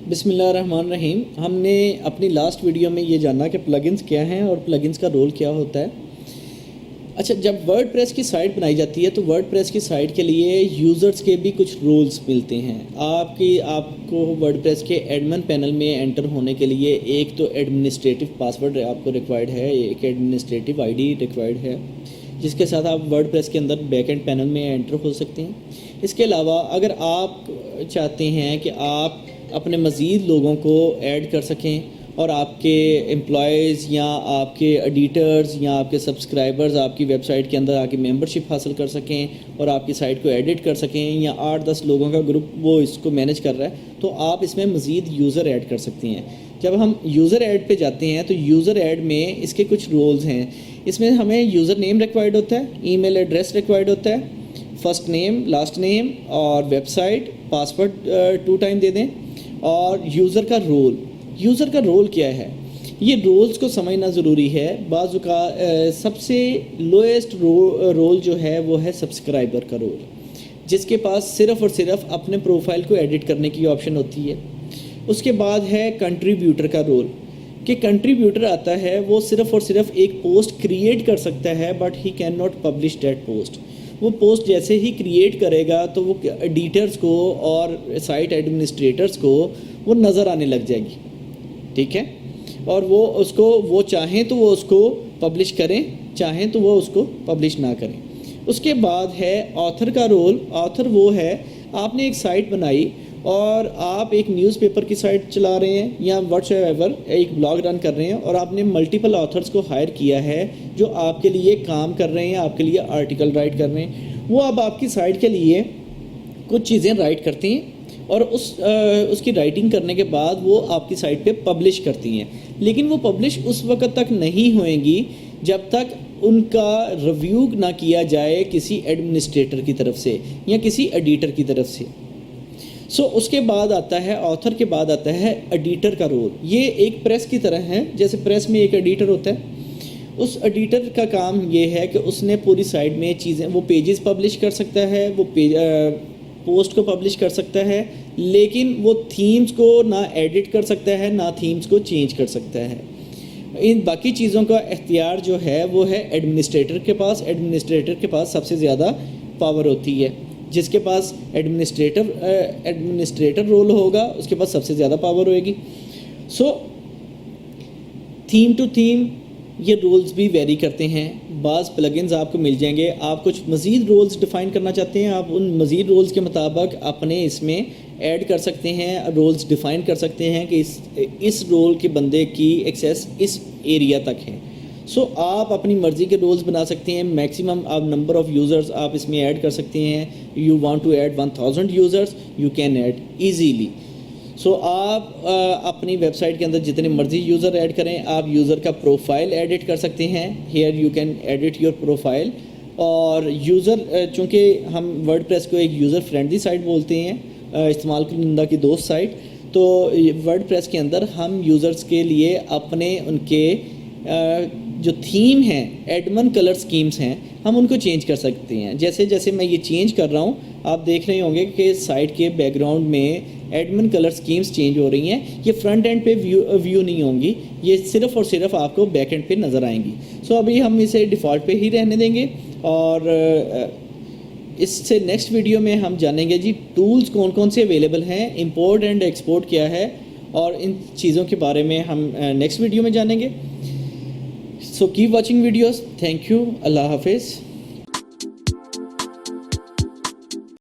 بسم اللہ الرحمن الرحیم۔ ہم نے اپنی لاسٹ ویڈیو میں یہ جانا کہ پلگنز کیا ہیں اور پلگنز کا رول کیا ہوتا ہے۔ اچھا، جب ورڈ پریس کی سائٹ بنائی جاتی ہے تو ورڈ پریس کی سائٹ کے لیے یوزرز کے بھی کچھ رولز ملتے ہیں۔ آپ کو ورڈ پریس کے ایڈمن پینل میں انٹر ہونے کے لیے ایک تو ایڈمنسٹریٹو پاسورڈ آپ کو ریکوائرڈ ہے، ایک ایڈمنسٹریٹو آئی ڈی ریکوائرڈ ہے جس کے ساتھ آپ ورڈ پریس کے اندر بیک اینڈ پینل میں انٹر ہو سکتے ہیں۔ اس کے علاوہ اگر آپ چاہتے ہیں کہ آپ اپنے مزید لوگوں کو ایڈ کر سکیں اور آپ کے امپلائیز یا آپ کے ایڈیٹرز یا آپ کے سبسکرائبرز آپ کی ویب سائٹ کے اندر آ کے ممبرشپ حاصل کر سکیں اور آپ کی سائٹ کو ایڈٹ کر سکیں، یا 8-10 لوگوں کا گروپ وہ اس کو مینیج کر رہا ہے، تو آپ اس میں مزید یوزر ایڈ کر سکتی ہیں۔ جب ہم یوزر ایڈ پہ جاتے ہیں تو یوزر ایڈ میں اس کے کچھ رولز ہیں۔ اس میں ہمیں یوزر نیم ریکوائرڈ ہوتا ہے، ای میل ایڈریس ریکوائرڈ ہوتا ہے، فرسٹ نیم، لاسٹ نیم اور ویب سائٹ، پاسورڈ 2 ٹائم دے دیں، اور یوزر کا رول۔ یوزر کا رول کیا ہے؟ یہ رولز کو سمجھنا ضروری ہے۔ بعض اوقات سب سے لوئسٹ رول جو ہے وہ ہے سبسکرائبر کا رول، جس کے پاس صرف اور صرف اپنے پروفائل کو ایڈٹ کرنے کی آپشن ہوتی ہے۔ اس کے بعد ہے کنٹریبیوٹر کا رول، کہ کنٹریبیوٹر آتا ہے وہ صرف اور صرف ایک پوسٹ کریٹ کر سکتا ہے but he can not publish that post. وہ پوسٹ جیسے ہی کریٹ کرے گا تو وہ ایڈیٹرز کو اور سائٹ ایڈمنسٹریٹرز کو وہ نظر آنے لگ جائے گی، ٹھیک ہے، اور وہ چاہیں تو وہ اس کو پبلش کریں، چاہیں تو وہ اس کو پبلش نہ کریں۔ اس کے بعد ہے آتھر کا رول۔ آتھر وہ ہے، آپ نے ایک سائٹ بنائی اور آپ ایک نیوز پیپر کی سائٹ چلا رہے ہیں یا واٹس ایور ایک بلاگ رن کر رہے ہیں، اور آپ نے ملٹیپل آتھرز کو ہائر کیا ہے جو آپ کے لیے کام کر رہے ہیں، آپ کے لیے آرٹیکل رائٹ کر رہے ہیں۔ وہ اب آپ کی سائٹ کے لیے کچھ چیزیں رائٹ کرتی ہیں اور اس کی رائٹنگ کرنے کے بعد وہ آپ کی سائٹ پہ پبلش کرتی ہیں، لیکن وہ پبلش اس وقت تک نہیں ہوئیں گی جب تک ان کا ریویو نہ کیا جائے کسی ایڈمنسٹریٹر کی طرف سے یا کسی ایڈیٹر کی طرف سے۔ اس کے بعد آتا ہے، آتھر کے بعد آتا ہے ایڈیٹر کا رول۔ یہ ایک پریس کی طرح ہے، جیسے پریس میں ایک ایڈیٹر ہوتا ہے۔ اس ایڈیٹر کا کام یہ ہے کہ اس نے پوری سائٹ میں چیزیں، وہ پیجز پبلش کر سکتا ہے، وہ پوسٹ کو پبلش کر سکتا ہے، لیکن وہ تھیمز کو نہ ایڈٹ کر سکتا ہے، نہ تھیمز کو چینج کر سکتا ہے۔ ان باقی چیزوں کا اختیار جو ہے وہ ہے ایڈمنسٹریٹر کے پاس۔ ایڈمنسٹریٹر کے پاس سب سے زیادہ پاور ہوتی ہے۔ جس کے پاس ایڈمنسٹریٹر رول ہوگا اس کے پاس سب سے زیادہ پاور ہوئے گی۔ تھیم ٹو تھیم یہ رولز بھی ویری کرتے ہیں۔ بعض پلگنز آپ کو مل جائیں گے، آپ کچھ مزید رولز ڈیفائن کرنا چاہتے ہیں، آپ ان مزید رولز کے مطابق اپنے اس میں ایڈ کر سکتے ہیں، رولز ڈیفائن کر سکتے ہیں کہ اس رول کے بندے کی ایکسیس اس ایریا تک ہے۔ آپ اپنی مرضی کے رولز بنا سکتے ہیں۔ میکسیمم آپ نمبر آف یوزرز آپ اس میں ایڈ کر سکتے ہیں۔ You want to add 1000 users, you can add easily. آپ اپنی ویب سائٹ کے اندر جتنے مرضی یوزر ایڈ کریں، آپ یوزر کا پروفائل ایڈٹ کر سکتے ہیں۔ Here you can edit your profile. اور چونکہ ہم ورڈ پریس کو ایک یوزر فرینڈلی سائٹ بولتے ہیں، استعمال کنندہ کی دوست سائٹ، تو ورڈ پریس کے اندر ہم یوزرز کے لیے اپنے ان کے جو تھیم ہیں، ایڈمن کلر سکیمز ہیں، ہم ان کو چینج کر سکتے ہیں۔ جیسے میں یہ چینج کر رہا ہوں، آپ دیکھ رہے ہوں گے کہ سائٹ کے بیک گراؤنڈ میں ایڈمن کلر سکیمز چینج ہو رہی ہیں۔ یہ فرنٹ اینڈ پہ ویو نہیں ہوں گی، یہ صرف اور صرف آپ کو بیک اینڈ پہ نظر آئیں گی۔ ابھی ہم اسے ڈیفالٹ پہ ہی رہنے دیں گے، اور اس سے نیکسٹ ویڈیو میں ہم جانیں گے جی ٹولز کون کون سے اویلیبل ہیں، امپورٹ اینڈ ایکسپورٹ کیا ہے، اور ان چیزوں کے بارے میں ہم نیکسٹ ویڈیو میں جانیں گے۔ Keep watching videos. Thank you. اللہ حافظ۔